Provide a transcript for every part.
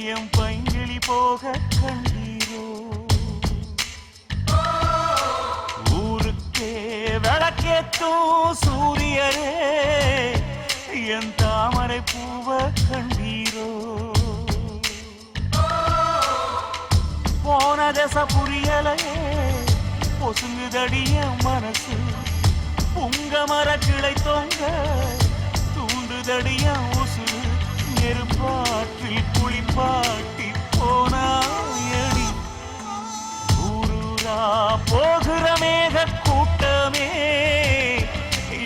M பைங்கிளி போக கண்டீரோ ஊருக்கே விளக்கேத்தும் சூரியரே என் தாமரை பூவ கண்டீரோ போன தச புரியலையே பொசுங்குதடிய மனசு உங்க மர கிளை தொங்க தூண்டுதடிய உசுறு நெருப்பாற்றில் குளிப்பாட்டி போனாயடி ஊரூரா போகிற மேக கூட்டமே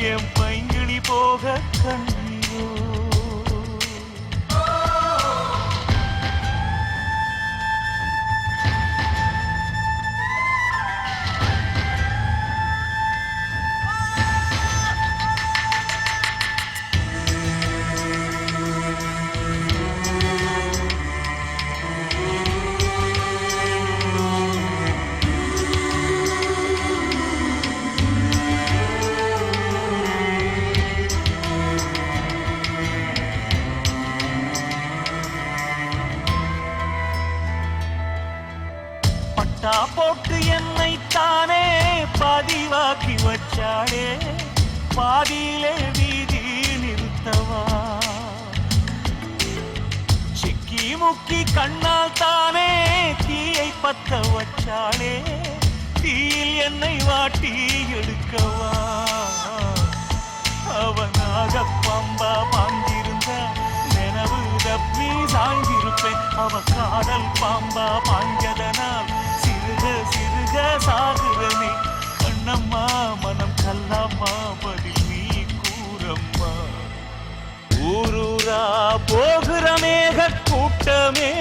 என் பைங்கிளி போக கண்டீரோ போட்டு என்னை தானே பதிவாக்கி வச்சாளே பாதியிலே வீதி நிறுத்தவா சிக்கி முக்கி கண்ணால் தானே தீயை பத்த வச்சாளே தீயில் என்னை வாட்டி எடுக்கவா அவனாக பம்பா பாஞ்சிருந்த நினைவு தப்பி சாய்ந்திருப்பேன் அவ காதல் பாம்பா பாஞ்சதனால் சிறுக சாகுறனே கண்ணம்மா மனம் கல்லாமா பதில் நீ கூறம்மா ஊரூரா போகிற மேக கூட்டமே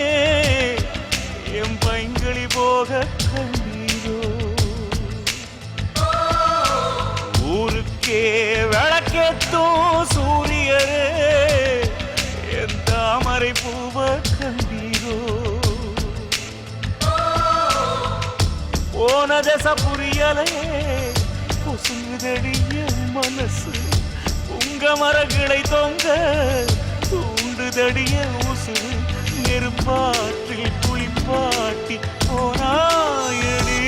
எம் பைங்கிளி போக கண்டீரோ ஊருக்கே விளக்கேத்தும் சூரியரே என் தாமரை பூவ கண்டீரோ போன தச புரியலையே பொசுங்குதடிய மனசு உங்க மரங்களை தொங்க தூண்டுதடிய உசுறு நெருப்பாற்றில் குளிப்பாட்டி போனாயடி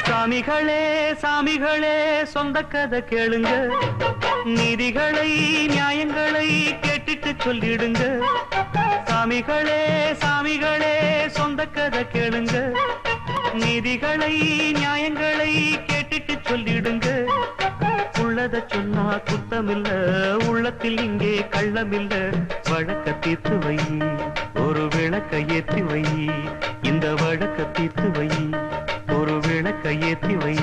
சாமிகளே சாமிகளே சொந்த கதை கேளுங்க நீதிகளை நியாயங்களை கேட்டுட்டு சொல்லிடுங்க சாமிகளே சாமிகளே சொந்த கதை கேளுங்க நீதிகளை நியாயங்களை கேட்டுட்டு சொல்லிடுங்க உள்ளத சொன்னா குத்தமில்ல உள்ளத்தில் இங்கே கள்ளமில்ல வழக்க தீர்த்து வை ஒரு விளக்க ஏற்றி வை இந்த வழக்க தீர்த்து வை ஒரு விளக்க ஏற்றி வை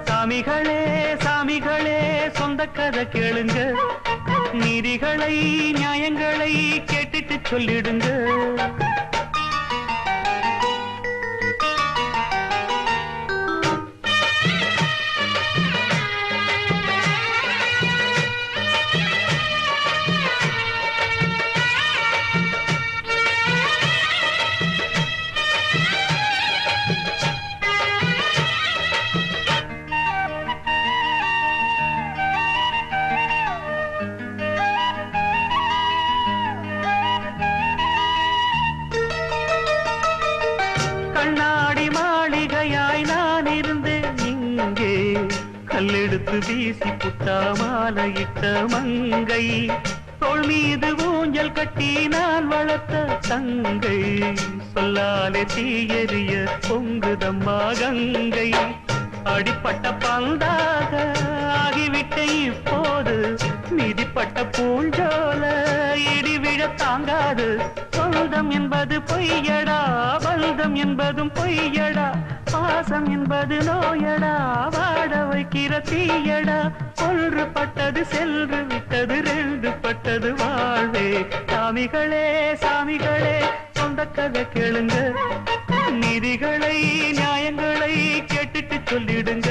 சாமிகளே சாமிகளே சொந்த கதை கேளுங்க நீதிகளை நியாயங்களை கேட்டுட்டு சொல்லிடுங்க கல்லெடுத்து வீசி புட்டா மாலையிட்ட மங்கை தோள் மீது ஊஞ்சல் கட்டி நான் வளர்த்த தங்கை சொல்லாலே தீயெறிய பொங்குதம்மா கங்கை அடிப்பட்ட பந்தாக ஆகிவிட்ட இப்போது மிதிப்பட்ட பூஞ்சோல இடிவிழ தாங்காது சொந்தம் என்பது பொய்யடா பல்தம் என்பதும் பொய்யடா பாசம் என்பது நோயடா வாட வைக்கிற தீயடா ஒன்று பட்டது சென்று விட்டது ரெண்டு பட்டது வாழ்வே சாமிகளே சாமிகளே சொந்த கதை கேளுங்க நீதிகளை நியாயங்களை கேட்டுட்டு சொல்லிடுங்க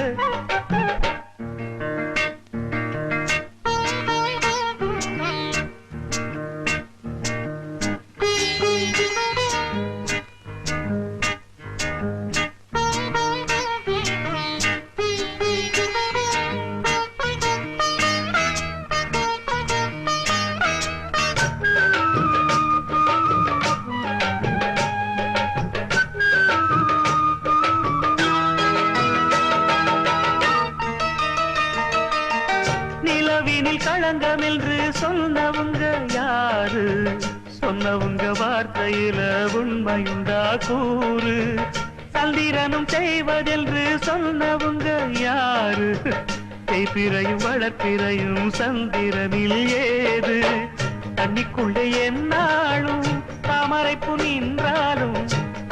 நிலவினில் களங்கம் என்று சொன்னவங்க யாரு? சொன்னவங்க வார்த்தையில உண்மையுண்டா கூறு? சந்திரனும் செய்வதென்று சொன்னவங்க யாரு? தேய்பிரையும் வளர்ப்பிரையும் சந்திரனில் ஏது? தண்ணிக்குள்ளே என்னாலும் தாமரைப்பு நின்றாலும்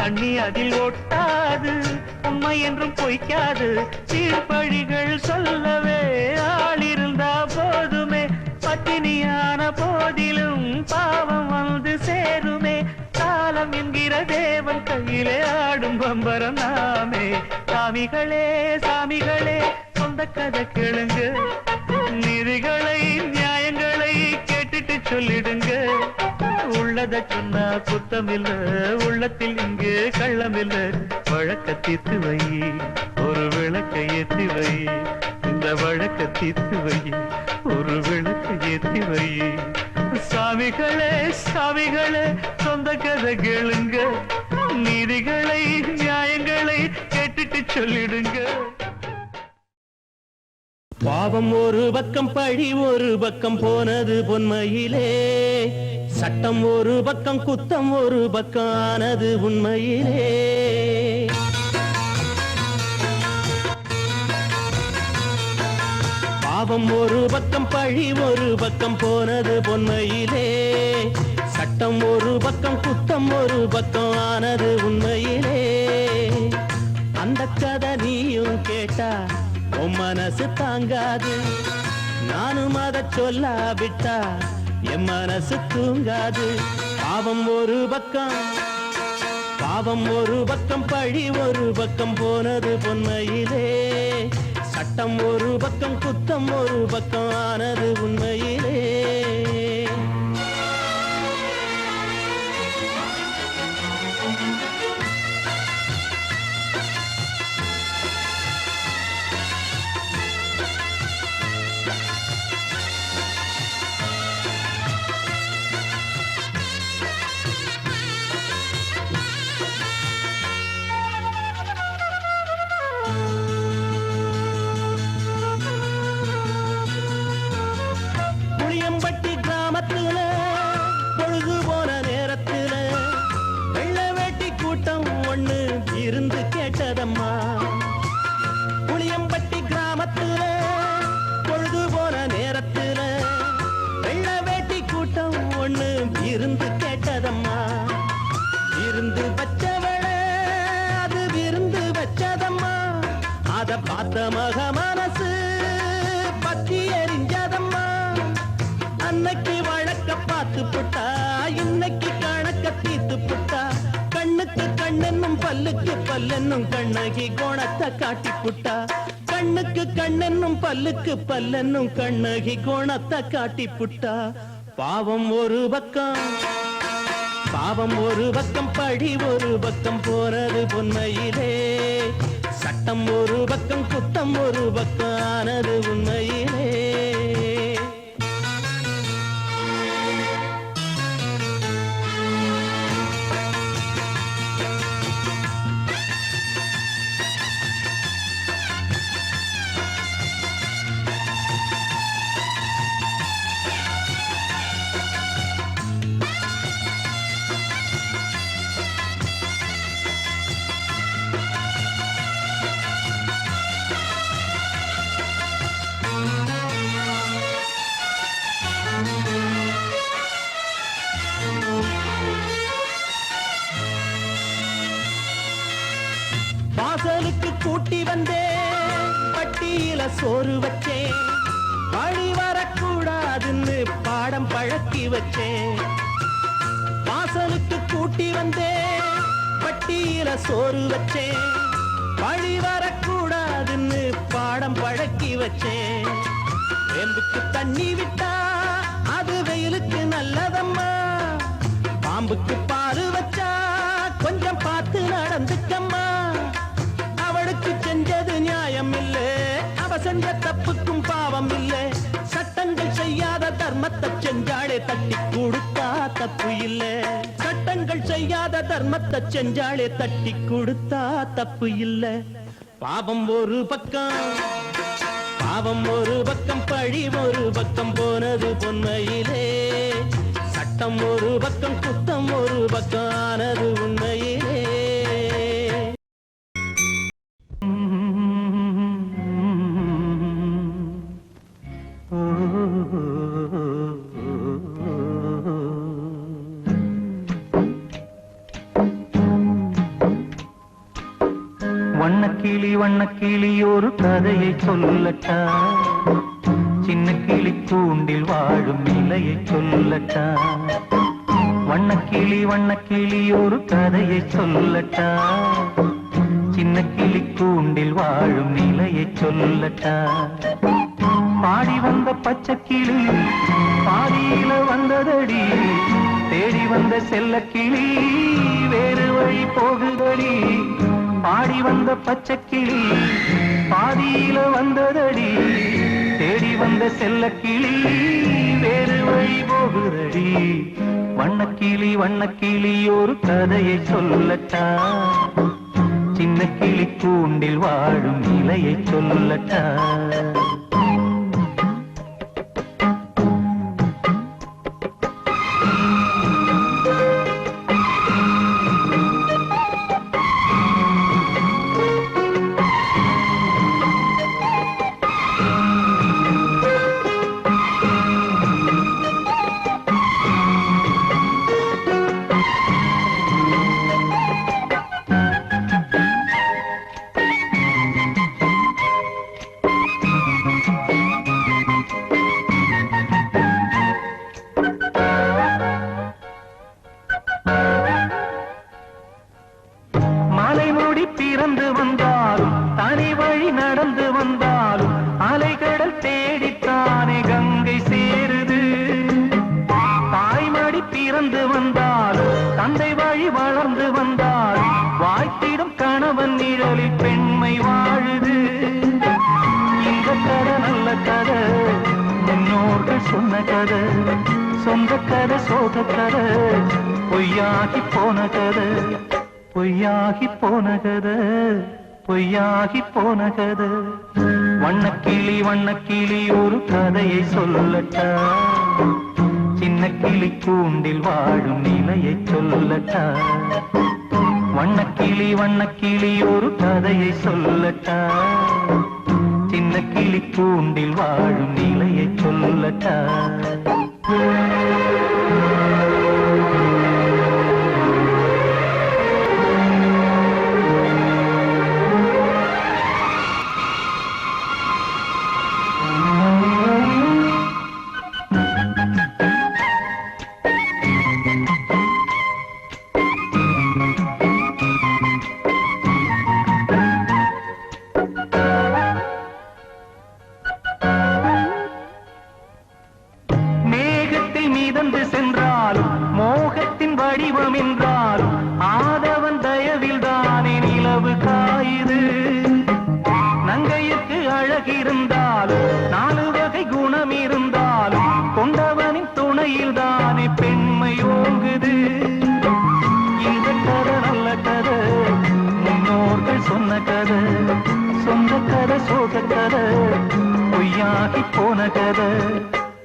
தண்ணி அதில் ஒட்டாது, உண்மை என்றும் பொய்க்காது. சீர்பழிகள் சொல்லவே ஆள் இருந்தா போதுமே, பட்டினியான போதிலும் பாவம் வந்து சேருமே. காலம் என்கிற தேவன் கையிலே ஆடும் பம்பரம் நாமே. சாமிகளே சாமிகளே சொந்த கதை கேளுங்க, நீதிகளை நியாயங்களை கேட்டுட்டு சொல்லிடுங்க. உள்ளத சொன்னா குத்தமில்ல, உள்ளத்தில் இங்கு கள்ளமில்ல. வழக்க தீர்த்து வை, ஒரு விளக்கை ஏத்தி வை. இந்த வழக்க தீர்த்து வை, ஒரு விளக்கை ஏத்தி வை. சாமிகளே சாமிகளே சொந்த கதை கேளுங்க, நீதிகளை நியாயங்களை கேட்டுட்டு சொல்லிடுங்க. பாவம் ஒரு பக்கம் பழி ஒரு பக்கம் போனது பொன்மையிலே, சட்டம் ஒரு பக்கம் குத்தம் ஒரு பக்கம் ஆனது உண்மையிலே. பாவம் ஒரு பக்கம் பழி ஒரு பக்கம் போனது பொன்மையிலே, சட்டம் ஒரு பக்கம் குத்தம் ஒரு பக்கம் ஆனது உண்மையிலே. அந்த கதை நீயும் கேட்டா உன் மனசு தாங்காது, நானும் அதை சொல்லாவிட்டா என் மனசு தூங்காது. பாவம் ஒரு பக்கம் பாவம் ஒரு பக்கம் பழி ஒரு பக்கம் போனது பொன்மையிலே, சட்டம் ஒரு பக்கம் குத்தம் ஒரு பக்கம் ஆனது உண்மையிலே. புளியம்பட்டி கிராமத்துல பொழுது போன நேரத்துல வெள்ளை வேட்டி கூட்டம் ஒண்ணு இருந்து கேட்டதம்மா. புளியம்பட்டி கிராமத்துல பொழுது போன நேரத்துல வெள்ளை வேட்டி கூட்டம் ஒண்ணு இருந்து கேட்டதம்மா. இருந்து வச்சவள அது விருந்து வச்சதம்மா, அத பார்த்த மக மனசு பத்தி எரிஞ்சதம்மா. அன்னைக்கு வழக்க பார்த்து புட்டா, இன்னைக்கு கணக்க தீத்து புட்டா. கண்ணுக்கு கண்ணென்னும் பல்லுக்கு பல்லென்னும் கண்ணகி கோணத்தை காட்டி புட்டா. கண்ணுக்கு கண்ணென்னும் பல்லுக்கு பல்லென்னும் கண்ணகி கோணத்தை காட்டி புட்டா. பாவம் ஒரு பக்கம் பாவம் ஒரு பக்கம் பழி ஒரு பக்கம் போனது பொன்மையிலே, சட்டம் ஒரு பக்கம் குத்தம் ஒரு பக்கம் ஆனது உண்மையிலே. வாசலுக்கு கூட்டி வந்தேன், பட்டியில சோறு வச்சேன். வழி வரக்கூடாதுன்னு பாடம் பழக்கி வச்சேன். வாசலுக்கு கூட்டி வந்தேன், பட்டியில சோறு வச்சேன். வழி வரக்கூடாதுன்னு பாடம் பழக்கி வச்சேன். வேம்புக்கு தண்ணி விட்டா அது வெயிலுக்கு நல்லதம்மா. பாம்புக்கு பாரு வச்சா கொஞ்சம் பார்த்து நடந்துக்கம்மா. அவளுக்கு செஞ்சது நியாயம் இல்லை, அவ செஞ்ச தப்புக்கும் பாவம் இல்லை. சட்டங்கள் செய்யாத தர்மத்தை செஞ்சாலே தட்டி கொடுத்தா தப்பு இல்லை. சட்டங்கள் செய்யாத தர்மத்தை செஞ்சாலே தட்டி கொடுத்தா தப்பு இல்லை. பாவம் ஒரு பக்கம் பாவம் ஒரு பக்கம் பழி ஒரு பக்கம் போனது பொன்மையிலே சட்டம் ஒரு பக்கம் குத்தம் ஒரு பக்கம் ஆனது உண்மையிலே வண்ணக்கிளி ஒரு கதையை சொல்லட்டா சின்ன கிளி கூண்டில் வாழும் நிலையை சொல்லட்டா வண்ணக்கிளி ஒரு கதையை சொல்லட்டா சின்ன கிளி கூண்டில் வாழும் நிலையை சொல்லட்டா பாடி வந்த பச்சை கிளி பாதியில வந்ததடி தேடி வந்த செல்ல கிளி வேறு வழி போகுதடி பாடி வந்த பச்சை கிளி பாதியில வந்ததடி தேடி வந்த செல்ல கிளி வேறு வழி போகுதடி வண்ணக்கிளி ஒரு கதையை சொல்லட்டா சின்ன கிளி கூண்டில் வாழும் நிலையை சொல்லட்டா சொந்த கதை சோக கதை பொய்யாகி போன கதை பொய்யாகி போன கதை பொய்யாகி போன கதை வண்ணக்கிளி ஒரு கதையை சொல்லட்டா சின்ன கிளி கூண்டில் வாழும் நிலையை சொல்லட்டா வண்ணக்கிளி ஒரு கதையை சொல்லட்டா சின்ன கிளி கூண்டில் வாழும் நிலையை சொல்லட்டா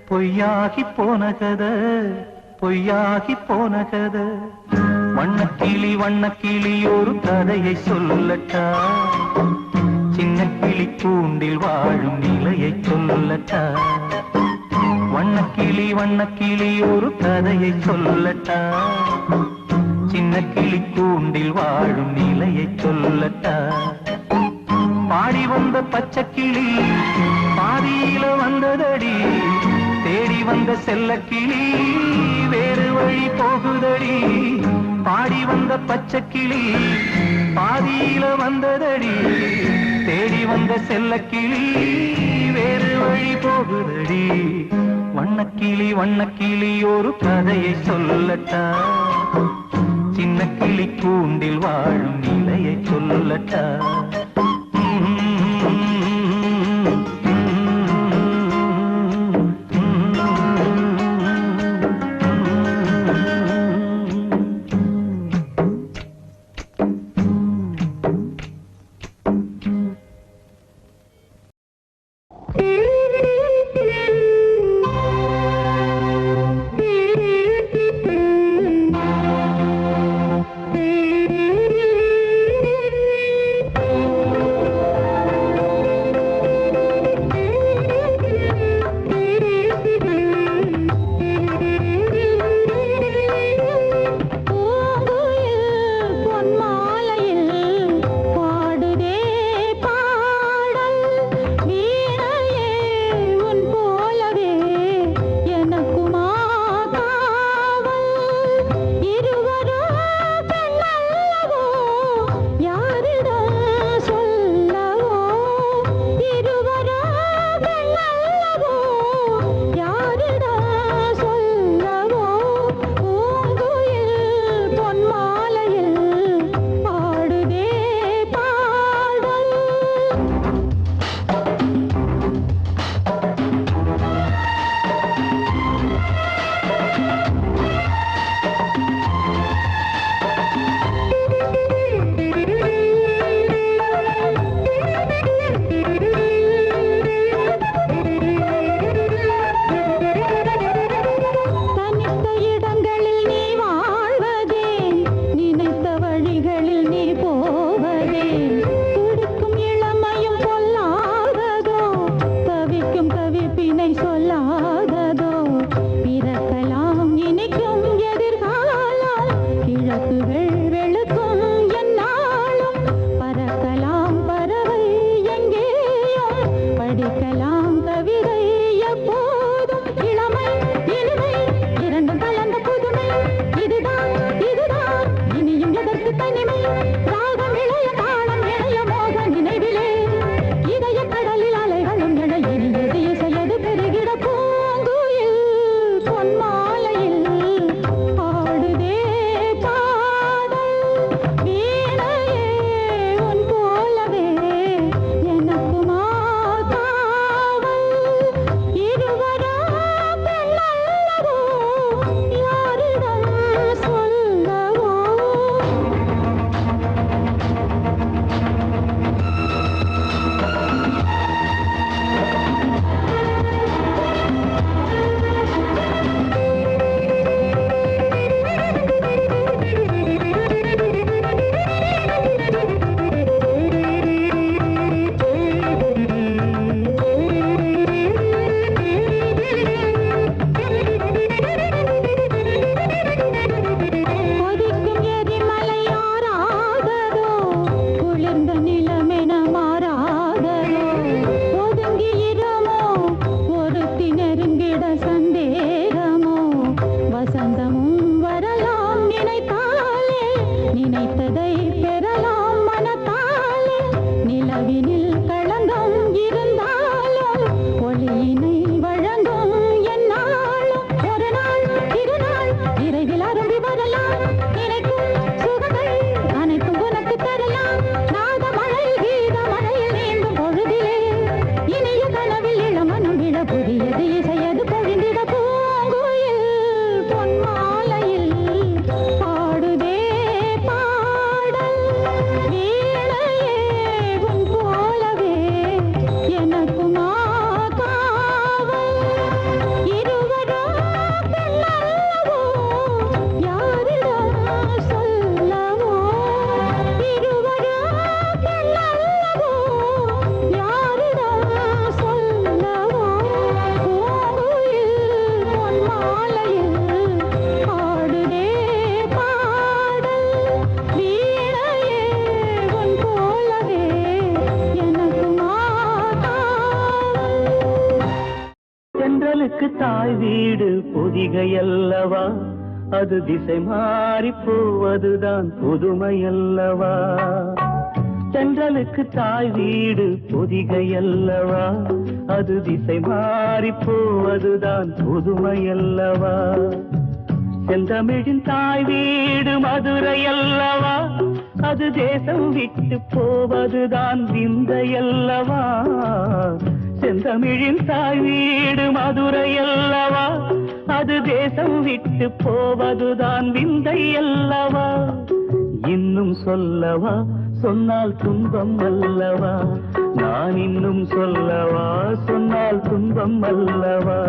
பொய்யாகி போன கதை பொய்யாகி போன கதை வண்ணக்கிளி ஒரு கதையை சொல்லட்டா சின்ன கிளி கூண்டில் வாழும் நிலையை சொல்லட்டா வண்ணக்கிளி ஒரு கதையை சொல்லட்டா சின்ன கிளி கூண்டில் வாழும் நிலையை சொல்லட்டா பாடி வந்த பச்சை கிளி பாதியில வந்ததடி தேடி வந்த செல்ல கிளி வேறு வழி போகுதடி பாடி வந்த பச்சை கிளி பாதியில வந்ததடி தேடி வந்த செல்ல கிளி வேறு வழி போகுதடி வண்ணக்கிளி ஒரு கதையை சொல்லட்டா சின்ன கிளி கூண்டில் வாழும் நிலையை சொல்லட்டா தென்றலுக்கு தாய் வீடு பொதிகையல்லவா, அது திசை மாறி போவதுதான் புதுமையல்லவா. தென்றலுக்கு தாய் வீடு பொதிகையல்லவா, அது திசை மாறி போவதுதான் புதுமையல்லவா. செந்தமிழின் தாய் வீடு மதுரையல்லவா, அது தேசம் விட்டு போவதுதான் விந்தையல்லவா. செந்தமிழின் தாய் வீடு மதுரையல்லவா, அது தேசம் விட்டு போவதுதான் விந்தையல்லவா. இன்னும் சொல்லவா, சொன்னால் துன்பம் அல்லவா, நான் இன்னும் சொல்லவா சொன்னால் துன்பம் அல்லவா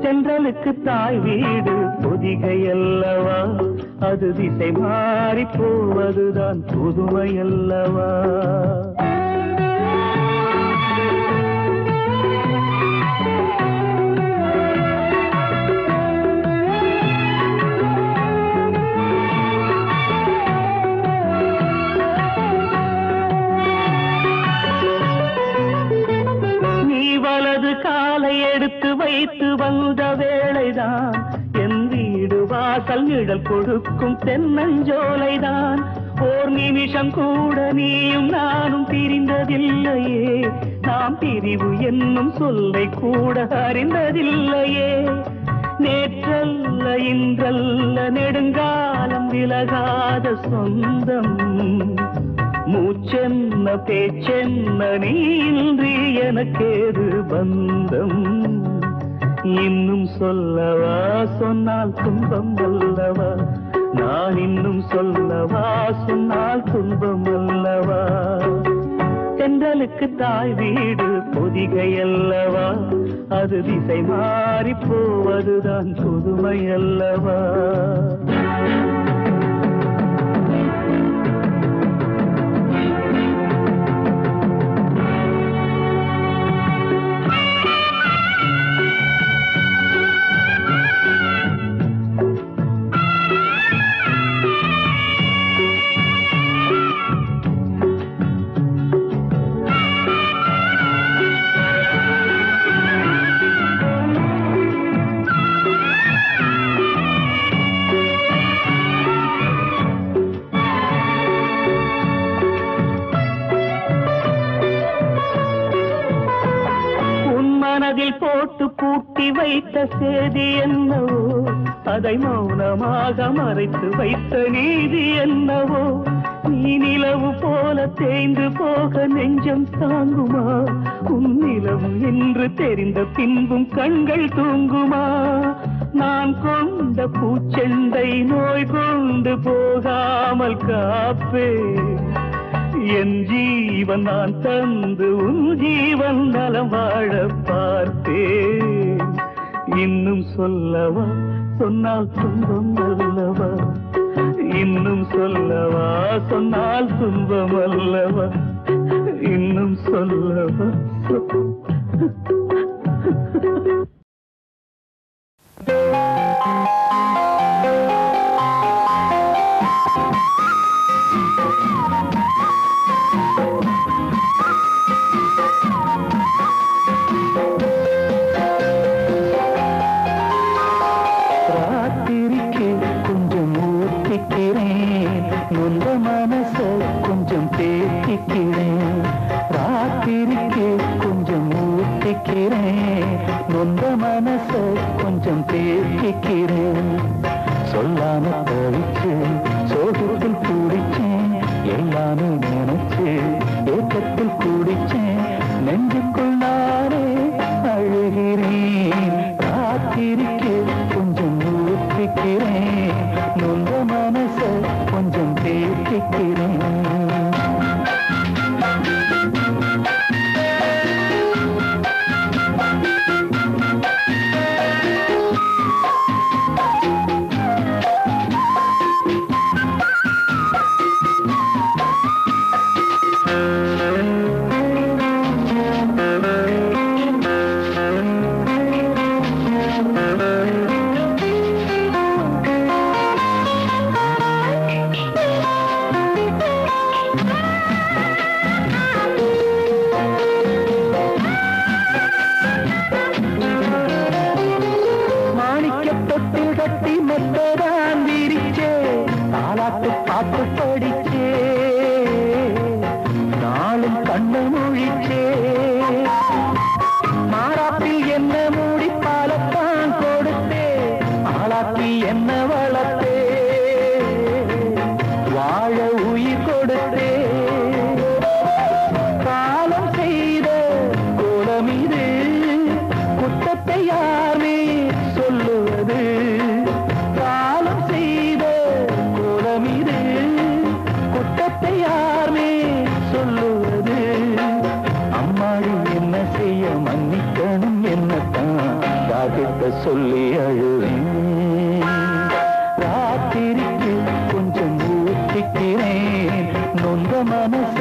சென்றலுக்கு தாய் வீடு பொதிகை அல்லவா அது திசை மாறி போவதுதான் புதுமை அல்லவா காலை எடுத்து வைத்து வந்த வேளைதான் என் வீடு வாசல் நிழல் கொடுக்கும் தென்னஞ்சோலைதான் ஓர் நிமிஷம் கூட நீயும் நானும் பிரிந்ததில்லையே நாம் பிரிவு என்னும் சொல்லை கூட அறிந்ததில்லையே நேற்றல்ல இன்றல்ல நெடுங்காலம் விலகாத சொந்தம் மூச்சென்ன பேச்சென்ன நீன்றி எனக்கேது பந்தம் இன்னும் சொல்லவா சொன்னால் துன்பம் அல்லவா நான் இன்னும் சொல்லவா சொன்னால் துன்பம் அல்லவா தென்றலுக்கு தாய் வீடு பொதிகை அல்லவா அது திசை மாறி போவதுதான் புதுமை அல்லவா போட்டு பூட்டி வைத்த சேதி என்னவோ அதை மௌனமாக மறைத்து வைத்த நீதி என்னவோ நீ நிலவு போல தேய்ந்து போக நெஞ்சம் தாங்குமா உன் நிலவு என்று தெரிந்த பின்பும் கண்கள் தூங்குமா நான் கொண்ட பூச்செண்டை நோய் கொண்டு போகாமல் காப்பே என் ஜீவன் நான் தந்து உன் ஜீவன் நலம் வாழ பார்த்தேன் இன்னும் சொல்லவா சொன்னால் துன்பம் அல்லவா இன்னும் சொல்லவா சொன்னால் துன்பம் அல்லவா இன்னும் சொல்லவா என்ன செய்ய மன்னிக்கணும் என்னத்தான் யார்கிட்ட சொல்லி அழுவேன். ராத்திரிக்கு கொஞ்சம் ஊத்திக்கிறேன், நொந்த மனச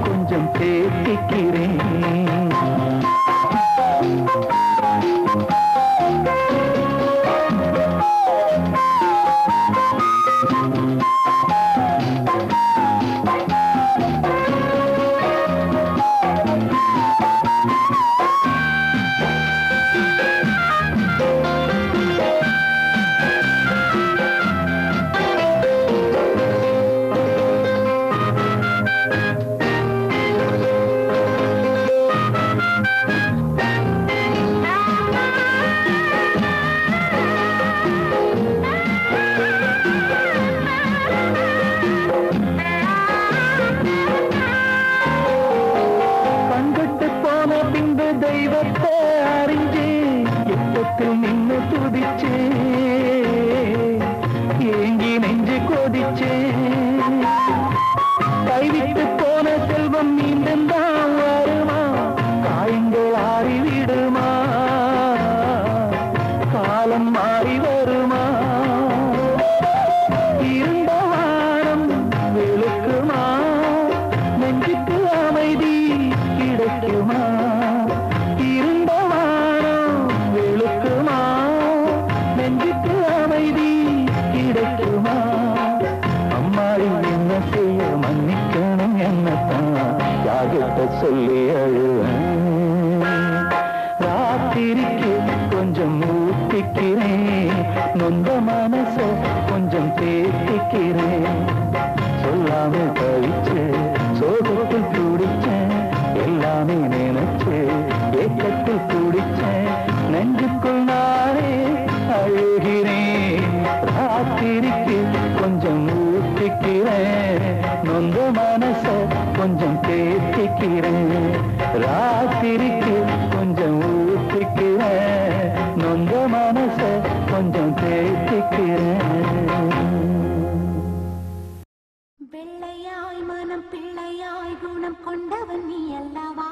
கொஞ்சம் தேத்திக்கிறேன். தெய்வத்தை அறிஞ்சு எட்டத்தில் நின்று துதிச்சே, ஏங்கி நெஞ்சு கொதிச்சே. கைவிட்டு போன செல்வம் மீண்டும் தான் வருமா, காயங்கள் ஆறிவிடுமா, காலம் மாறி வருமா. இருந்த வானம் வெளுக்குமா, நெஞ்சுக்கு அமைதி கிடைக்குமா. மன்னிக்கணும் என்னத்தான் யார்கிட்ட சொல்லி அழுவேன். ராத்திரிக்கு கொஞ்சம் ஊத்திக்கிறேன், நொந்த மனச கொஞ்சம் தேத்திக்கிறேன். சொல்லாம கழிச்சு சோகத்தில் துடிச்சேன், எல்லாமே நினைச்சு ஏக்கத்தில் துடிச்சேன். நெஞ்சுக்குள் நானே அழுகிறேன். ராத்திரிக்கு கொஞ்சம் ஊத்திக்கிறேன், நொந்த மனச கொஞ்சம் தேத்திக்கிறேன். ராத்திரிக்கு கொஞ்சம் ஊத்திக்கிறேன், நொந்த மனச கொஞ்சம் தேத்திக்கிறேன். வெள்ளையாய் மனம் பிள்ளையாய் குணம் கொண்டவன் நீ அல்லவா,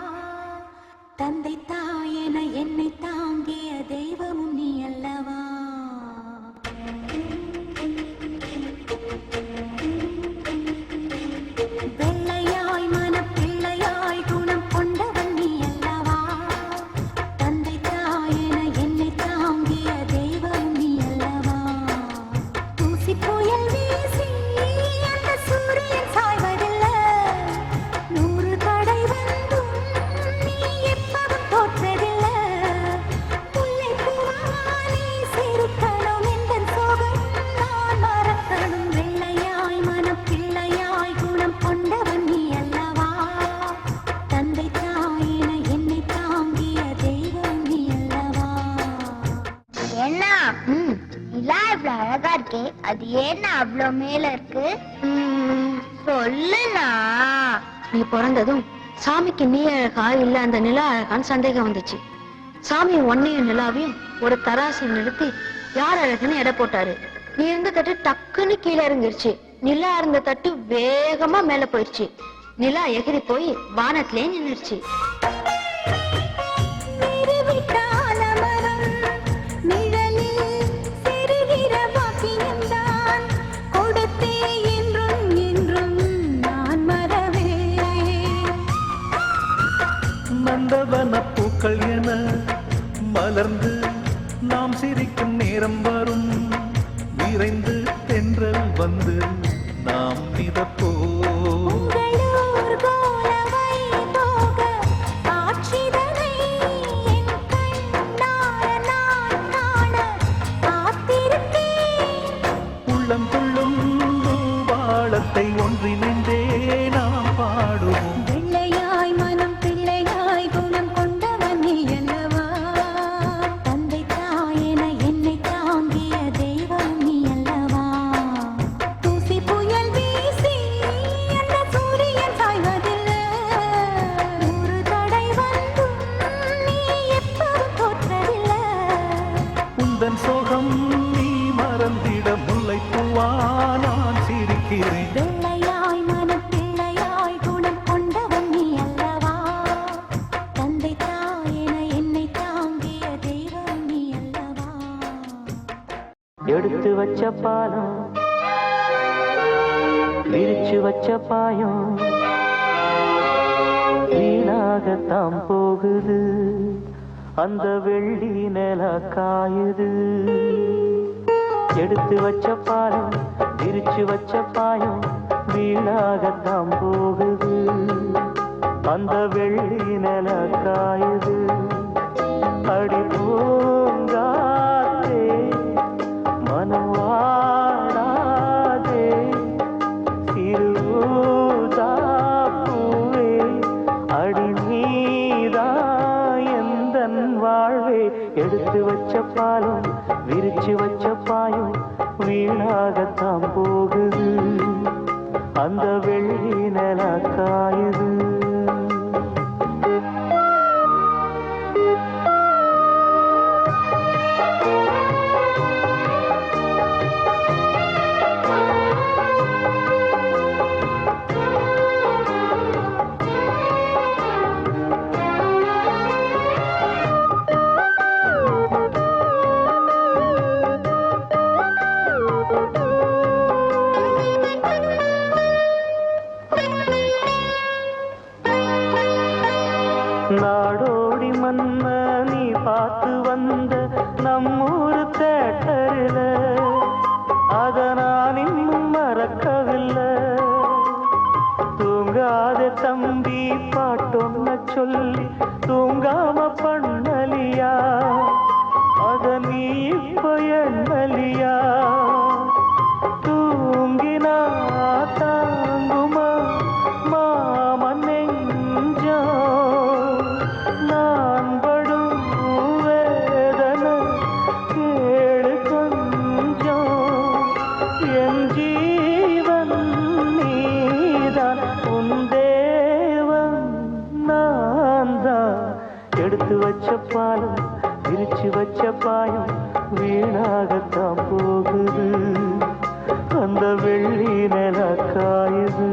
தந்தை தாயென என்னை தாங்கிய தெய்வமும் நீ அல்லவா. வெள்ளையாய் மனம் பிள்ளையாய் குணம் கொண்டவன் நீ அல்லவா, தந்தை தாயென என்னை தாங்கிய தெய்வமும் நீ அல்லவா. தூசி புயல் வீசி அந்த சூரியன் சாய்வதில்லை, 100 தடை வந்தும் நீ எப்பவும் தோற்றதில்லை. முல்லை பூவானே சிரிக்கணும் எந்தன் சோகம் நான் மறக்கணும். வெள்ளையாய் மனம் பிள்ளையாய் குணம் கொண்டவன் நீ அல்லவா, தந்தை தாயின என்னை தாங்கிய தெய்வம் நீ அல்லவா. என்ன நிலா இவ்வளவு அழகா இருக்கே, அது ஏன்னா அவ்வளவு மேல இருக்கு? சொல்லுனா. நீ பிறந்ததும் சாமிக்கு நீ அழகா இல்ல அந்த நிலா அழகான்னு சந்தேகம் வந்துச்சு. சாமி ஒன்னையும் நிலாவையும் ஒரு தராசை நிறுத்தி யார் அழகுன்னு எடை போட்டாரு. நீ இருந்த தட்டு டக்குன்னு கீழே இறங்கிருச்சு, நிலா இருந்த தட்டு வேகமா மேல போயிடுச்சு. நிலா எகிரி போய் வானத்திலே நின்னுருச்சு. நந்தவன பூக்கள் என மலர்ந்து நாம் சிரிக்கும் நேரம் வரும், விரைந்து தென்றல் வந்து நாம் மிதப்போ. உள்ளம் துள்ளும் வாழத்தை ஒன்றிணைந்தே நாம் பாடுவோம். வெள்ளையாய் மனம் பிள்ளையாய் குணம் கொண்டவன் நீ அல்லவா, தந்தை தாயென என்னை தாங்கிய தெய்வம் நீ அல்லவா. தூசி புயல் வீசி எடுத்து வச்ச பாலம் விரிச்சு வச்ச பாயம் வீணாகத்தான் போகுது அந்த வெள்ளி நில காயுது எடுத்து வச்ச பாலம் விரிச்சு வச்ச பாயம் வீணாகத்தான் போகுது அந்த வெள்ளி நில காயுது அடி பூங்காத்தே மனம் வாடாதே சிறுதாப்பூவே அடி நீதா எந்தன் வாழ்வே எடுத்து வச்ச பாலம் விரிச்சு வச்ச பாயம் வீணாகத்தான் போகுது அந்த வெள்ளி நில காயுது நாடோடி மன்ன நீ பார்த்து வந்த நம்மூரு தேட்டரில் அத நான் இன்னும் மறக்கவில்லை தூங்காத தம்பி பாட்டொன்ன சொல்லி தூங்காம பண்ணலியா அத நீ இப்ப எண்ணலியா தூங்கினா தாங்குமா மாமன் நெஞ்சோ நான் படும் வேதனை கேளு கொஞ்சம் என் ஜீவன் நீதான் உன் தேவன் நான் தான் எடுத்து வச்ச பாலம் விரிச்சு வச்ச பாயம் வீணாகத்தான் போகுது அந்த வெள்ளி நில காயுது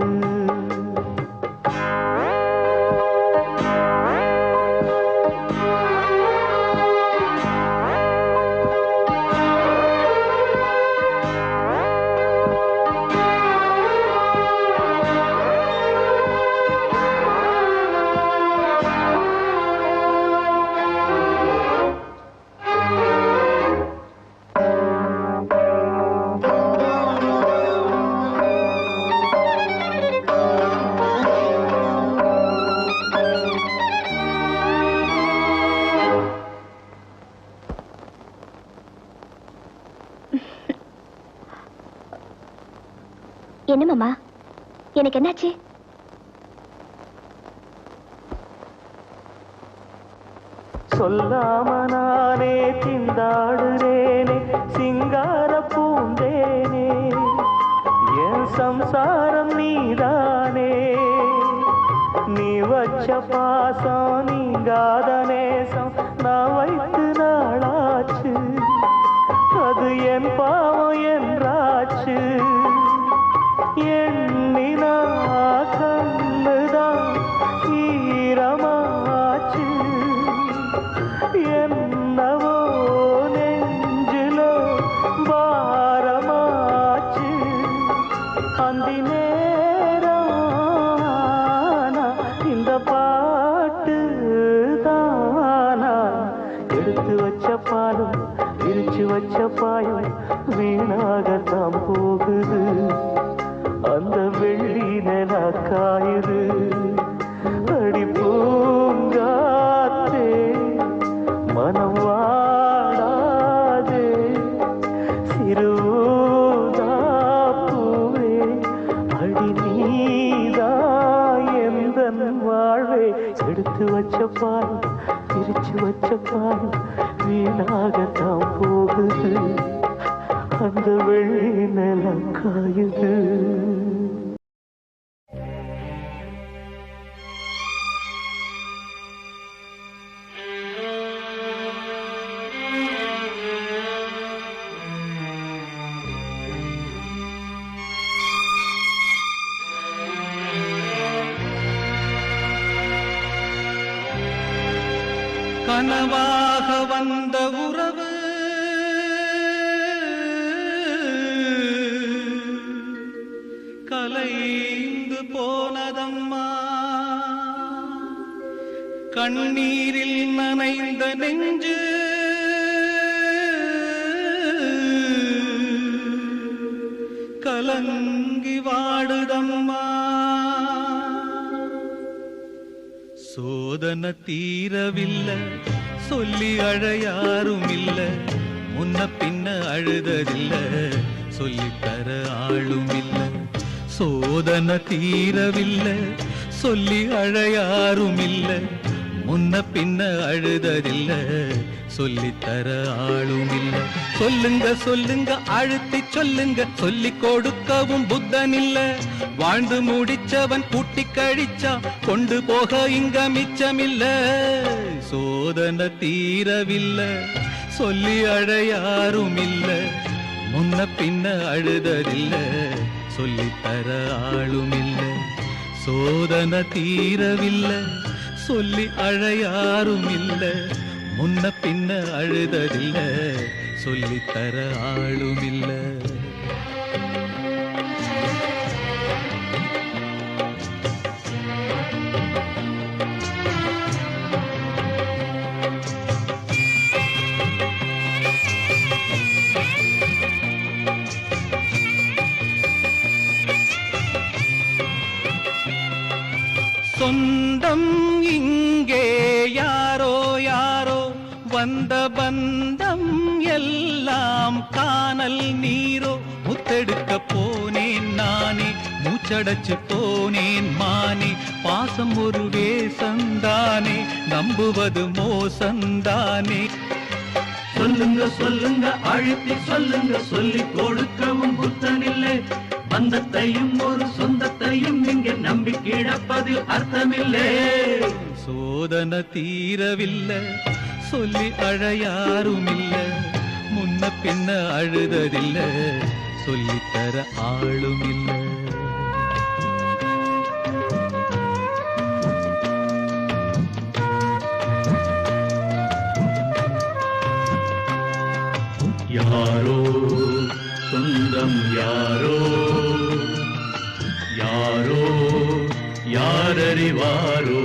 என்ன மாமா எனக்கு என்னாச்சு? சொல்லாம நானே திண்டாடுறேனே சிங்கார பூந்தேனே என் சம்சாரம் நீதானே நீ வச்ச பாசம் நீங்காத நேசம் நான் வைத்து நாளாச்சு அது என் பாவம் என்றாச்சு எண்ணினா கண்ணுதான் ஈரமாச்சு என்னவோ நெஞ்சிலோ பாரமாச்சு அந்தி நேரானா இந்த பாட்டு தானா எடுத்து வச்ச பாலும் விரிச்சு வச்ச பாயம் வீணாகத்தான் போகுது அந்த வெள்ளி நில காயுது அடி பூங்காத்தே மனம் வாடாதே சிறுதாப்பூவே அடி நீதா எந்தன் வாழ்வே எடுத்து வச்ச பாலும் பிரிச்சு வச்ச பாலும் வீணாகத்தான் போகுது அந்த வெள்ளி நில காயுது கனவாக வந்த உறவு கண்ணீரில் நனைந்த நெஞ்சு கலங்கி வாடுதம்மா. சோதனை தீரவில்லை சொல்லி அழையாரும் இல்ல, முன்ன பின்ன அழுததில்ல சொல்லித்தர ஆளும் இல்ல. சோதனை தீரவில்லை சொல்லி அழையாரும் இல்ல, முன்ன பின்ன அழுததில்ல சொல்லித்தர ஆளும் இல்ல. சொல்லுங்க சொல்லுங்க அழுத்தி சொல்லுங்க, சொல்லி கொடுக்கவும் புத்தன் இல்ல. வாழ்ந்து முடிச்சவன் கூட்டி கழிச்சா கொண்டு போக இங்க மிச்சமில்ல. சோதனை தீரவில்லை சொல்லி அழையாரும் இல்ல, முன்ன பின்ன அழுததில்ல சொல்லித்தர ஆளும் இல்ல. சோதனை தீரவில்லை சொல்லி அழையாரும் இல்ல, முன்ன பின்ன அழுததில்ல சொல்லித்தர ஆளும் இல்ல. சொந்தம் இங்கே யாரோ யாரோ, வந்த பந்தம் எல்லாம் காணல் நீரோ. முத்தெடுக்க போனேன் நானே, மூச்சடைச்சு போனேன் மானே. பாசம் ஒரு வேசந்தானே, நம்புவது மோசந்தானே. சொல்லுங்க சொல்லுங்க அழுத்தி சொல்லுங்க, சொல்லி கொடுக்கவும் புத்தனில்லை. பந்தத்தையும் ஒரு சொந்தத்தையும் இங்கே நம்பி கிடப்பதில் அர்த்தமில்லை. சோதனை தீரவில்லை சொல்லி அழையாரும் இல்ல, முன்ன பின்ன அழுததில்ல சொல்லித்தர ஆளும் இல்ல. யாரோ சொந்தம் யாரோ யாரோ யாரறிவாரோ.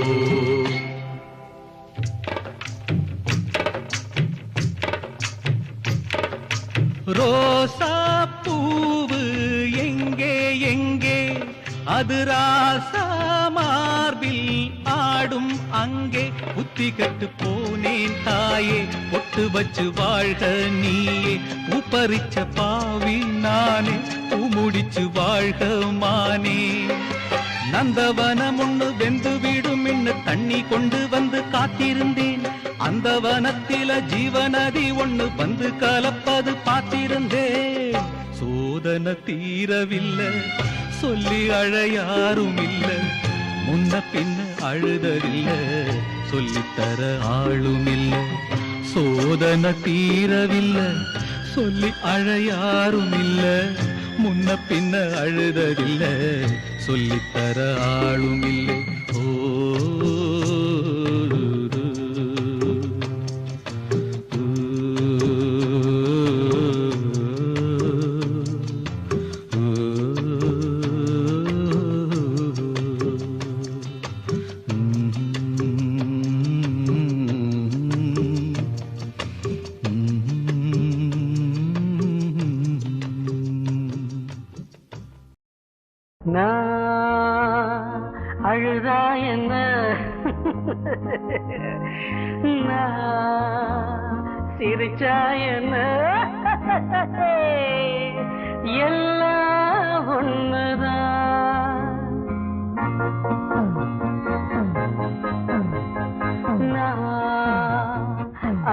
ரோசா பூவு எங்கே எங்கே, அது ராசா மார்பில் ஆடும் அங்கே. புத்தி கட்டு போனேன் தாயே, பொட்டு வச்சு வாழ்க நீயே. பூப்பறிச்ச பாவி நானே, பூமுடிச்சு வாழ்க மானே. நந்தவனம் ஒண்ணு வெந்து விடும் இன்னு தண்ணி கொண்டு வந்து காத்திருந்தேன். அந்த வனத்தில ஜீவநதி ஒண்ணு வந்து கலப்பது பார்த்திருந்தேன். சோதனை தீரவில்லை சொல்லி அழையாரும் இல்ல, முன்ன பின்ன அழுததில்ல சொல்லித்தர ஆளும் இல்ல. சோதனை தீரவில்லை சொல்லி அழையாரும் இல்ல, முன்ன பின்ன அழுததில்ல சொல்லித்தர ஆளும் இல்லை. ஓ நான் அழுதா என்ன, நான் சிரிச்சா என்ன, எல்லாம் ஒண்ணுதான். நான்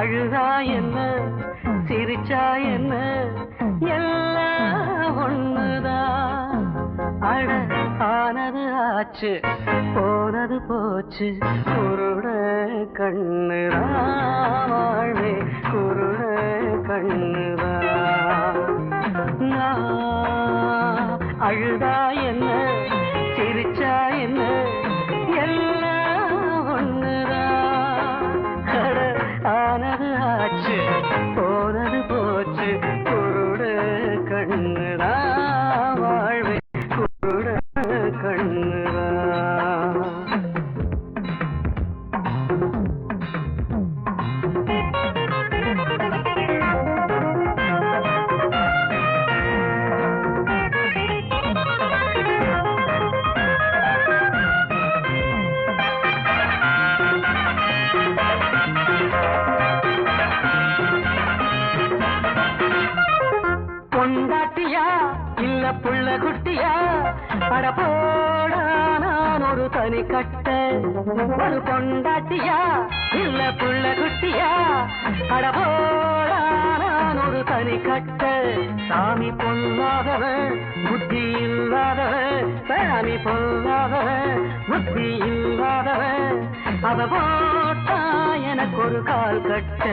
அழுதா என்ன, சிரிச்சா என்ன, எல்லாம் ஒண்ணுதான். அட ஆனது ஆச்சு, போனது போச்சு, குருட கண்ணுதான் வாழ்வே, குருட கண்ணுதான். அழுதா என்ன, சிரிச்சா என்ன, எல்லாம் ஒண்ணுதான். அட ஆனது ஆச்சு, போனது போச்சு, குருட கண்ணுதான் வாழ்வே, கண்ணுதான். அட போடா நான் ஒரு தனி கட்ட ஒரு பொண்டாட்டியா இல்ல புள்ள குட்டியா அட போடா நான் ஒரு தனி கட்ட சாமி பொல்லாதவன் புத்தி இல்லாதவன் சாமி பொல்லாதவன் புத்தி இல்லாதவன் அவ போட்டா எனக்கு ஒரு கால் கட்ட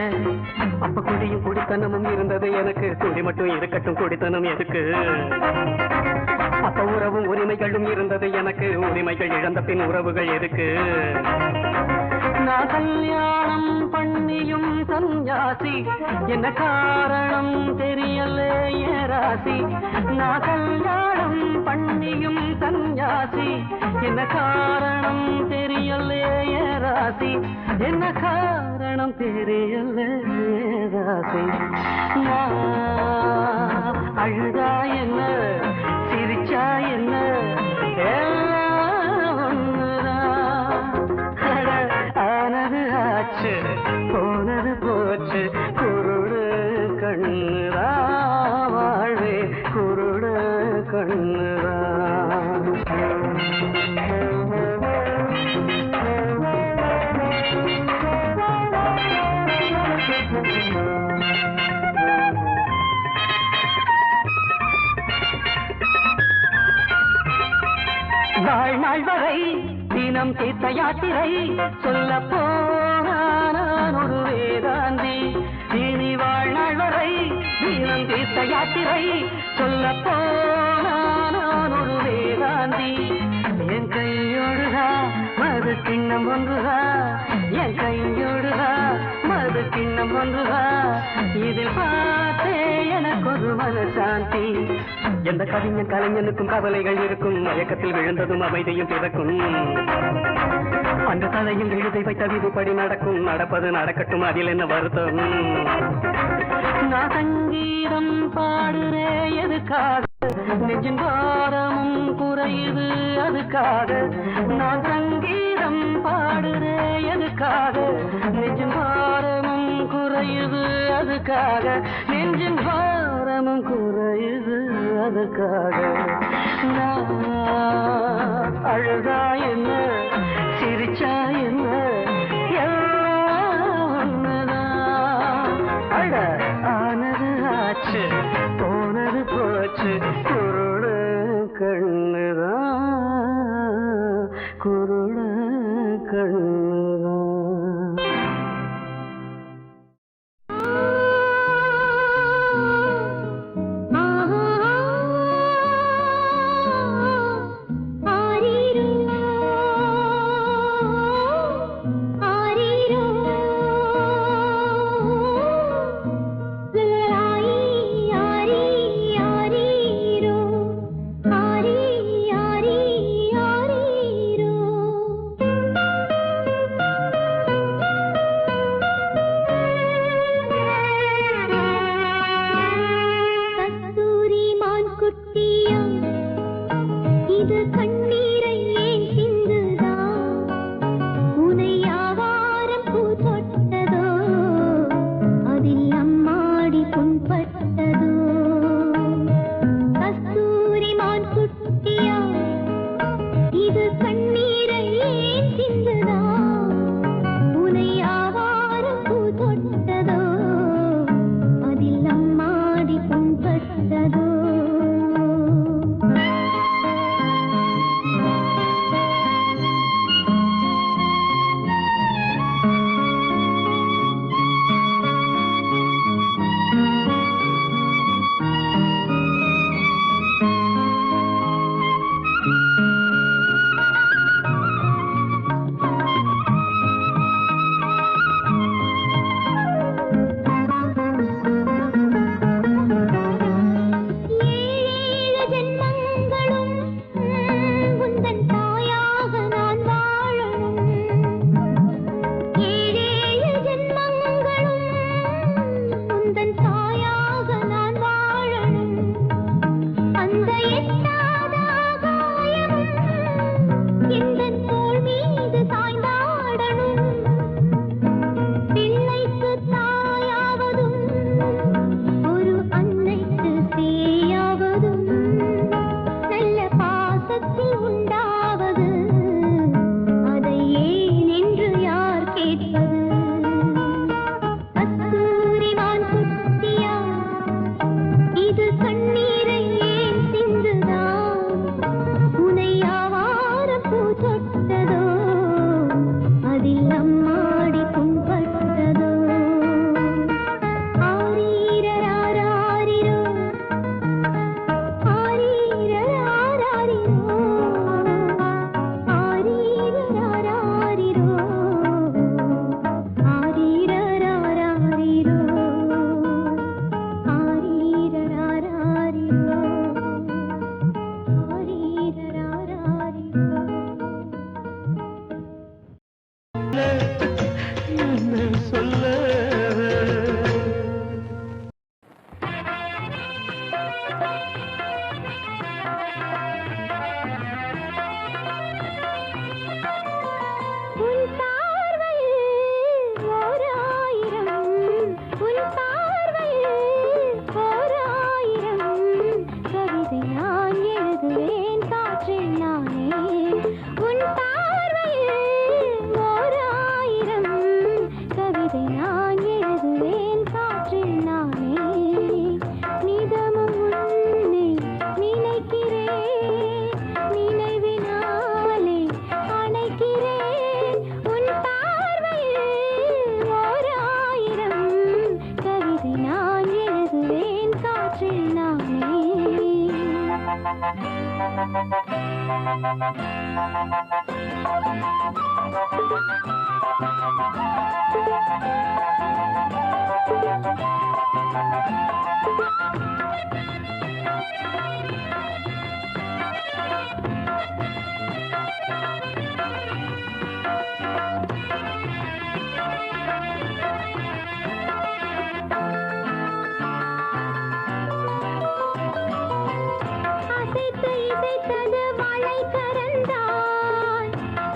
அப்ப குடியும் குடித்தனமும் இருந்தது எனக்கு குடி மட்டும் இருக்கட்டும் குடித்தனம் எதுக்கு அப்ப உறவும் உரிமைகளும் இருந்தது எனக்கு உரிமைகள் இழந்த பின் உறவுகள் எதுக்கு நான் கல்யாணம் பண்ணியும் சன்யாசி என்ன காரணம் தெரியல ராசி நான் கல்யாணம் பண்ணியும் சன்யாசி என்ன காரணம் தெரியல ராசி என்ன காரணம் தெரியல ராசி அழுதா என்ன சிரிச்சா என்ன ஆனது ஆச்சு போனது போச்சு குருடு கண்ணுரா வாழ்வே குருடு கண்ணுரா வாழ்நாள் வரை தினம் தீர்த்த யாத்திரை சொல்ல போனான் ஒரு வேதாந்தி இனி வாழ்நாள் வரை தினம் தீர்த்த யாத்திரை சொல்ல போனான் ஒரு வேதாந்தி என் கையோடுதா மது கிண்ணம் ஒன்றுதா என் கையோடுதா மது கிண்ணம் ஒன்றுதா இதில் பார்த்தே எனக்கு ஒரு மனசாந்தி எந்த கவிஞன் கலைஞனுக்கும் கவலைகள் இருக்கும் மயக்கத்தில் விழுந்ததும் அமைதியும் பிறக்கும் அந்த தலையில் எழுதை வைத்த விதிப்படி நடக்கும் நடப்பது நடக்கட்டும் அதில் என்ன வருத்தம் நான் சங்கீதம் பாடுறே எதுக்காக நெஞ்சின் பாரமும் குறையுது அதுக்காக நான் சங்கீதம் பாடுறே எதுக்காக நெஞ்சின் பாரமும் குறையுது அதுக்காக நெஞ்சின் பாரமும் குறையுது அதுக்காக அழுதா என்ன சிரிச்சா என்ன அட ஆனது ஆச்சு போனது போச்சு குருடு கண்ணுதா குருடு கண்ணுதா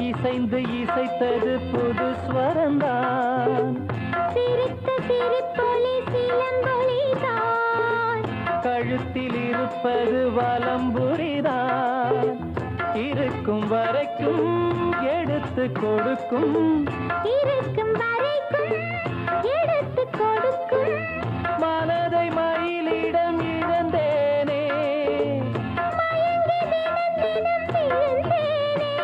இசைந்து இசைத்தது புது ஸ்வரந்தான், சிரித்த சிரிப்பொலி சிலம்பொலிதான், கழுத்தில் இருப்பது வலம்புரிதான், இருக்கும் வரைக்கும் எடுத்து கொடுக்கும், இருக்கும் வரைக்கும் எடுத்து கொடுக்கும், மனதை மயிலிடம் இழந்தேனே, மயங்கி தினம் தினம் விழுந்தேனே,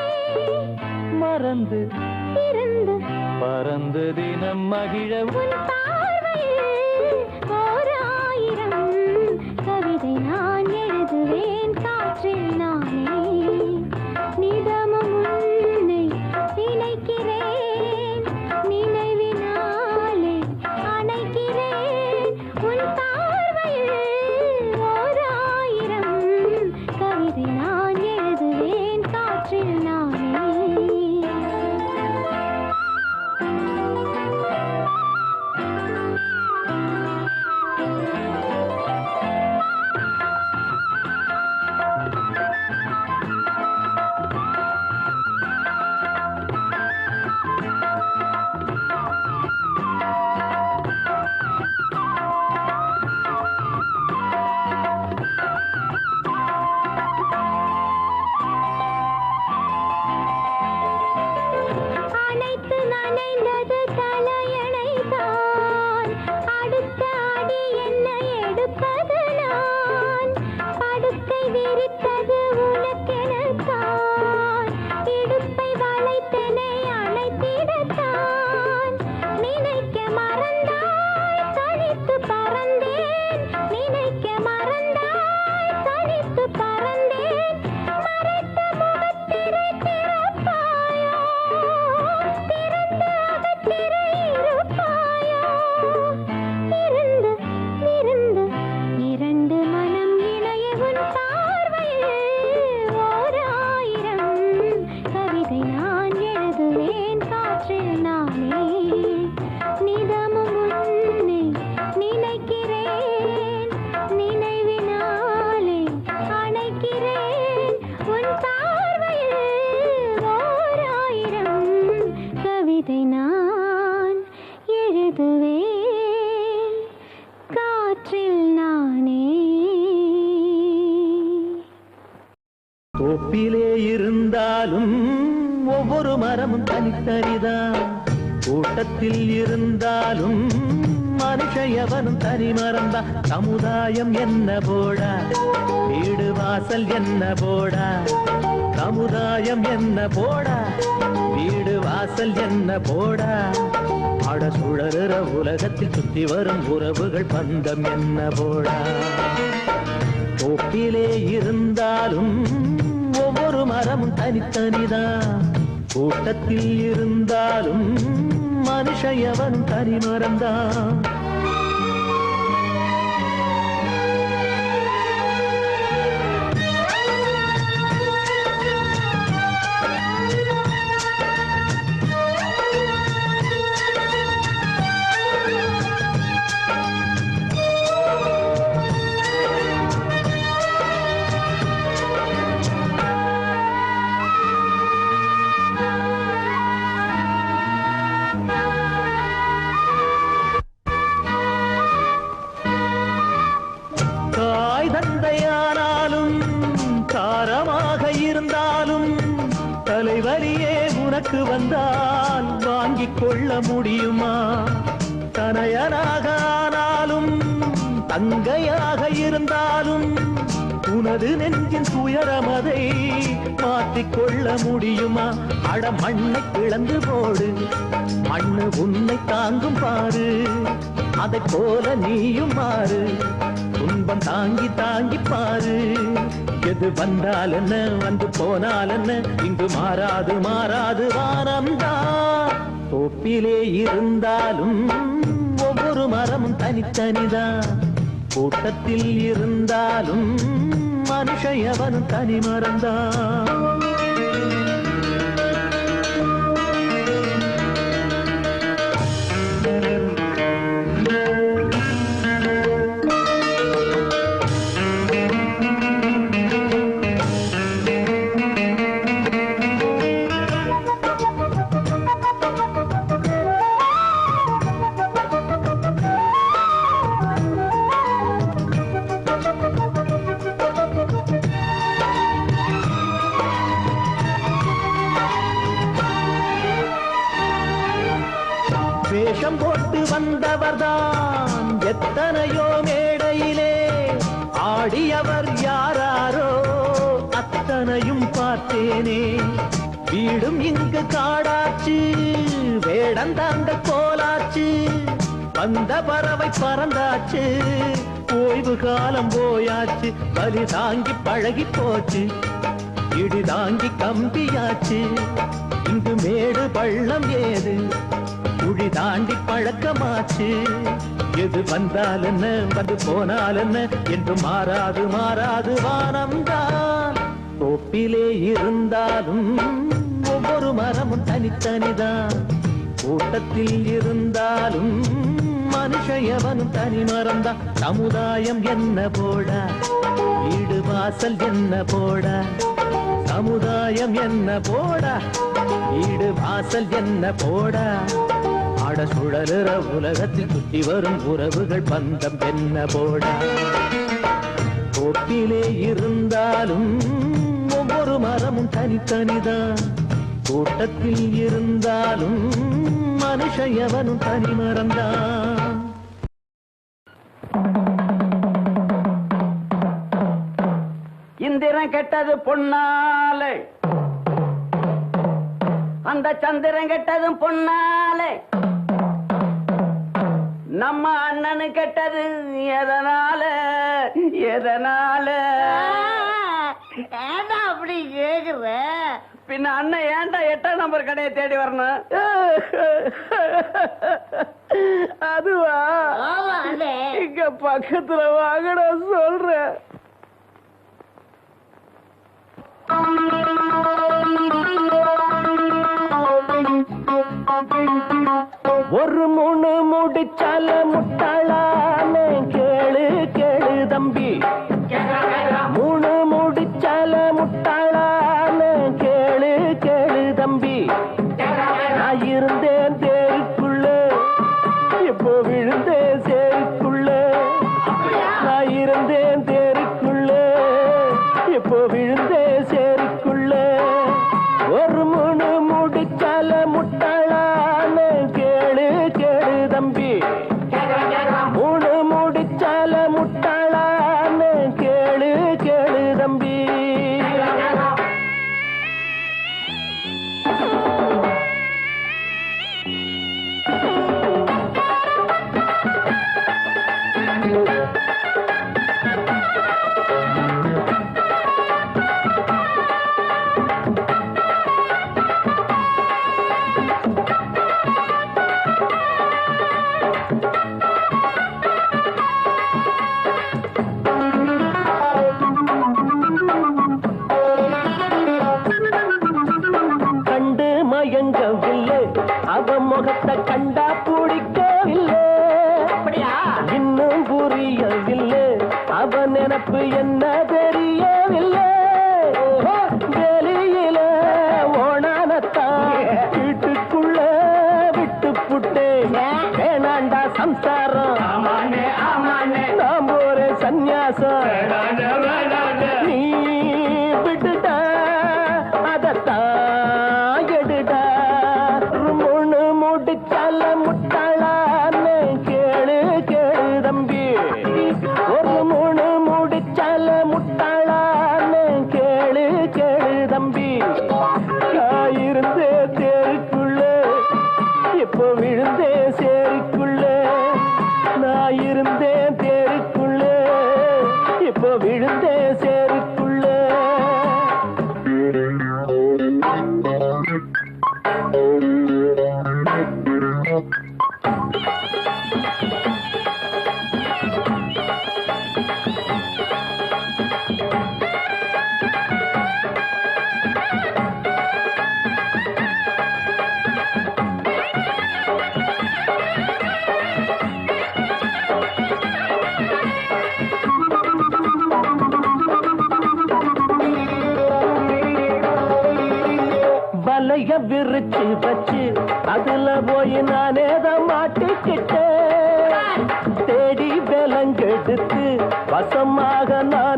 மறந்து இருந்து பறந்து தினம் மகிழ உன் பார்வையில் ஓர் ஆயிரம் கவிதை நான் எழுதுவேன் காற்றில் நானே, நிதமும் உன்னை நினைக்கிறேன், நினைவினாலே அணைக்கிறேன், உன் பார்வையில் ஓர் ஆயிரம் கவிதை நான் எழுதுவேன் காற்றில் நானே. அனைத்து நனைந்தது தலையணைதான், அடுத்த அடி என்ன எடுப்பது நான், படுக்கை விரித்தது உனக்கெனத்தான், இடுப்பை வளைத்தனை அணைத்திடத்தான், நினைக்க மறந்தாய் தனித்து பறந்தேன், நினைக்க மறந்தாய் தனித்து பறந்தேன், மறைத்த முகத்திரை திறப்பாயோ, திறந்து அகத்திரை இருப்பாயோ, இருந்து இருந்து இரண்டு மனம் இணைய உன் பார்வையில் ஓர் ஆயிரம் கவிதை நான் எழுதுவேன் காற்றில் நானே, நிதமும் உன்னை நினைக்கிறேன், நினைவினாலே அணைக்கிறேன், உன் பார்வையில் ஓர் ஆயிரம் கவிதை நான் எழுதுவேன் காற்றில் நானே. தோப்பிலே இருந்தாலும் ஒவ்வொரு மரமும் தனித்தனிதான், கூட்டத்தில் இருந்தாலும் மனுஷ எவனும் தனி மரம்தான். சமுதாயம் என்ன போடா, வீடு வாசல் என்ன போடா, சமுதாயம் என்ன போடா, வீடு வாசல் என்ன போடா, அட சுழறுற உலகத்தில் சுத்தி வரும் உறவுகள் பந்தம் என்ன போடா. தோப்பிலே இருந்தாலும் ஒவ்வொரு மரமும் தனித்தனிதான், கூட்டத்தில் இருந்தாலும் மனுஷ எவனும் தனி மரம்தான். தந்தையானாலும் காரமாக இருந்தாலும் தலைவலியே உனக்கு வந்தால் வாங்கிக் கொள்ள முடியுமா? தனையனாக ஆனாலும் தங்கையாக இருந்தாலும் உனது நெஞ்சின் துயரமதை மாற்றிக்கொள்ள முடியுமா? அட மண்ணை பிளந்து போடு, மண்ணு உன்னை தாங்கும் பாரு, அதை போல நீயும் மாறு துன்பம் தாங்கி தாங்கி பாரு எது வந்தால் என்ன வந்து போனால் என்ன இங்கு மாறாது மாறாது வானம்தான் தோப்பிலே இருந்தாலும் ஒவ்வொரு மரமும் தனித்தனிதான் கூட்டத்தில் இருந்தாலும் மனுஷயவனும் தனி மறந்தான் வேஷம் போட்டு வந்தவர்தான் எத்தனையோ மேடையிலே ஆடியவர் யாராரோ அத்தனையும் பார்த்தேனே வீடும் இங்கு காடாச்சு வேடந்தாங்க கோலாச்சு வந்த பறவை பறந்தாச்சு ஓய்வு காலம் போயாச்சு வலி தாங்கி பழகி போச்சு இடி தாங்கி கம்பியாச்சு இங்கு மேடு பள்ளம் ஏது குழி தாண்டி பழக்கமாச்சு எது வந்தால் என்ன வந்து போனால் என்ன என்று மாறாது மாறாது வானம்தான் தோப்பிலே இருந்தாலும் ஒவ்வொரு மரமும் தனித்தனிதான் கூட்டத்தில் இருந்தாலும் மனுஷயவனும் தனி மரம்தான் சமுதாயம் என்ன போடா வீடு வாசல் என்ன போடா சமுதாயம் என்ன போடா வீடு வாசல் என்ன போடா ஆட சுழலுற உலகத்தில் சுற்றி வரும் உறவுகள் பந்தம் என்ன போடா தோப்பிலே இருந்தாலும் ஒவ்வொரு மரமும் தனித்தனிதான் கூட்டத்தில் இருந்தாலும் மனுஷயவனும் தனி மறந்தான் இந்திரன் கெட்டது பொன்னாலே அந்த சந்திரன் கெட்டதும் பொன்னாலே நம்ம அண்ணனு கெட்டது எதனால எதனால ஏன்டா அப்படி கேக்குற? பின்ன அண்ணன் ஏன்டா 8ஆம் நம்பர் கடையை தேடி வரணும்? அதுவா இங்க பக்கத்துல வாங்கடா சொல்றேன். ஒரு மூணு முடிச்சால முட்டாளான கேளு கேளு தம்பி மூணு முடிச்சால முட்டாளான கேளு கேளு தம்பி நான் இருந்தேன் தேருக்குள்ள இப்போ விழுந்தேன் சேருக்குள்ள நான் இருந்தேன் தேருக்குள்ள இப்போ விழுந்தேன் சேருக்குள்ள ஒரு மூணு முடிச்சால முட்டாளான கேளு கேளு தம்பி மூணு முடிச்சால முட்டாளான கேளு கேளு தம்பி கண்டு மயங்கவில்லை அவ முகத்தை கண்டா பிடிக்கவில்லை இன்னும் புரியவில்லை அவ நினைப்பு என்ன தெரியவில்லை வெளியில ஓணானத்தான் வீட்டுக்குள்ள விட்டு புட்டே வேணாண்டா சம்சாரம் நாம் ஒரு சந்நியாசம் நீ விட்டுட்டா அதத்தான் எடுடா மூணு முடிச்சால முட்டாளான்னு கேளு கேளு தம்பி ஒரு மூணு முடிச்சால முட்டாளான்னு கேளு கேளு தம்பி இருந்தே தேருக்குள்ள இப்போ விழுந்தே சேருக்குள்ள நானே தான் மாட்டிக்கிட்டேன் தேடி விலங்கெடுத்து வசமாக நான்